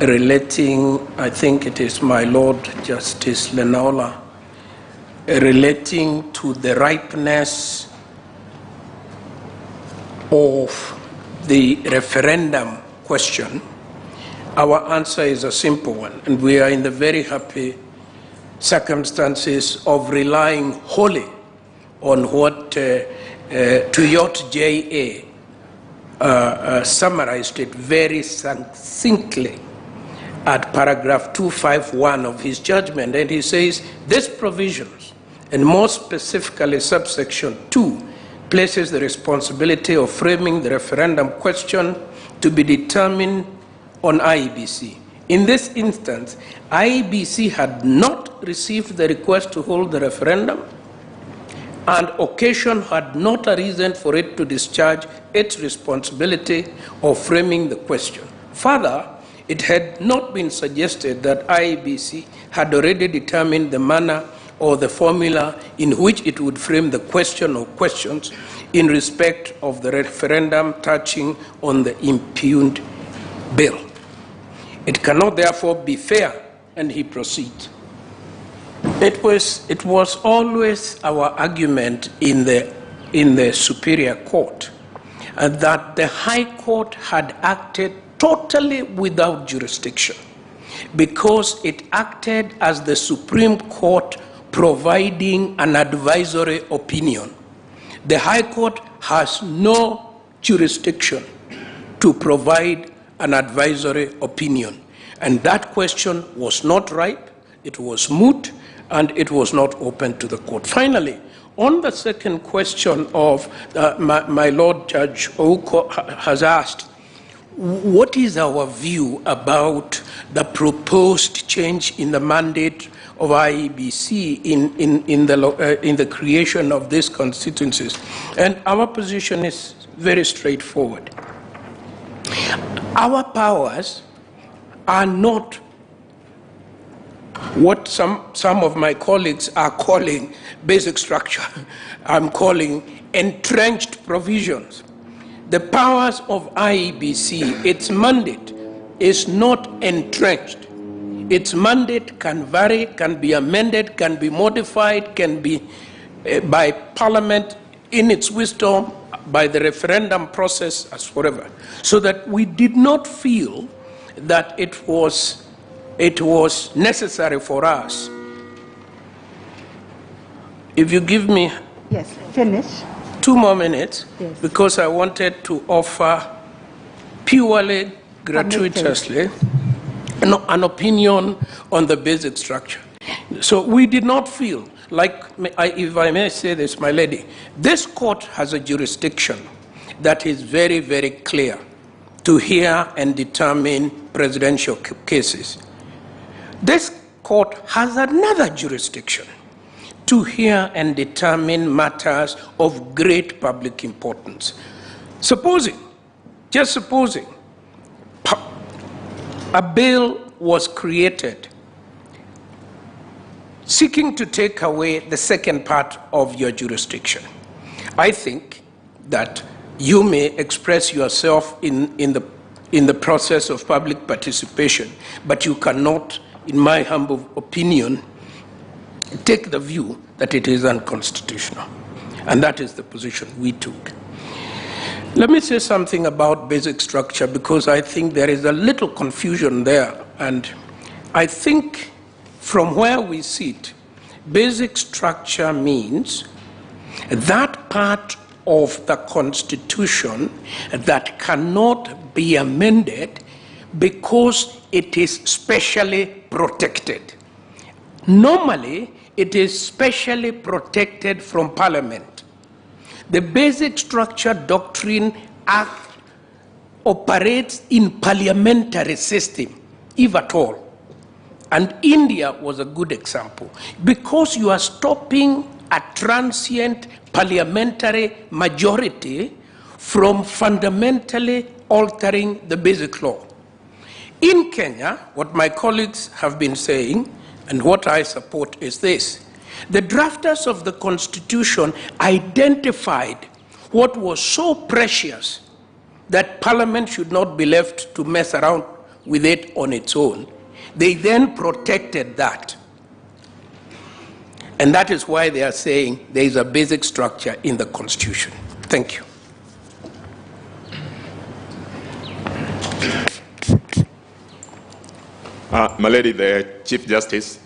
relating, I think it is my Lord Justice Lenaola, relating to the ripeness of the referendum question. Our answer is a simple one, and we are in the very happy circumstances of relying wholly on what Tuyot J.A. Summarized it very succinctly at paragraph 251 of his judgment, and he says, these provisions, and more specifically subsection 2, places the responsibility of framing the referendum question to be determined on IEBC. In this instance, IEBC had not received the request to hold the referendum, and occasion had not arisen for it to discharge its responsibility of framing the question. Further, it had not been suggested that IEBC had already determined the manner or the formula in which it would frame the question or questions in respect of the referendum touching on the impugned bill. It cannot therefore be fair, and he proceeds. It was always our argument in the Superior Court that the High Court had acted totally without jurisdiction because it acted as the Supreme Court providing an advisory opinion. The High Court has no jurisdiction to provide an advisory opinion, and that question was not ripe, it was moot, and it was not open to the court. Finally, on the second question of my Lord Judge Ouko has asked, what is our view about the proposed change in the mandate of IEBC in the creation of these constituencies? And our position is very straightforward. Our powers are not what some of my colleagues are calling basic structure. I'm calling entrenched provisions. The powers of IEBC, its mandate is not entrenched. Its mandate can vary, can be amended, can be modified, can be by Parliament in its wisdom, by the referendum process, as forever. So that we did not feel that it was necessary for us. If you give me finish 2 more minutes, because I wanted to offer purely gratuitously an opinion on the basic structure. So we did not feel like, if I may say this, my lady, this court has a jurisdiction that is very, very clear to hear and determine presidential cases. This court has another jurisdiction to hear and determine matters of great public importance. Just supposing, a bill was created seeking to take away the second part of your jurisdiction. I think that you may express yourself in the process of public participation, but you cannot, in my humble opinion, take the view that it is unconstitutional. And that is the position we took. Let me say something about basic structure, because I think there is a little confusion there. And I think from where we sit, basic structure means that part of the Constitution that cannot be amended because it is specially protected. Normally, it is specially protected from Parliament. The basic structure doctrine act operates in parliamentary system, if at all. And India was a good example, because you are stopping a transient parliamentary majority from fundamentally altering the basic law. In Kenya, what my colleagues have been saying, and what I support, is this. The drafters of the Constitution identified what was so precious that Parliament should not be left to mess around with it on its own. They then protected that. And that is why they are saying there is a basic structure in the Constitution. Thank you. My lady, the Chief Justice,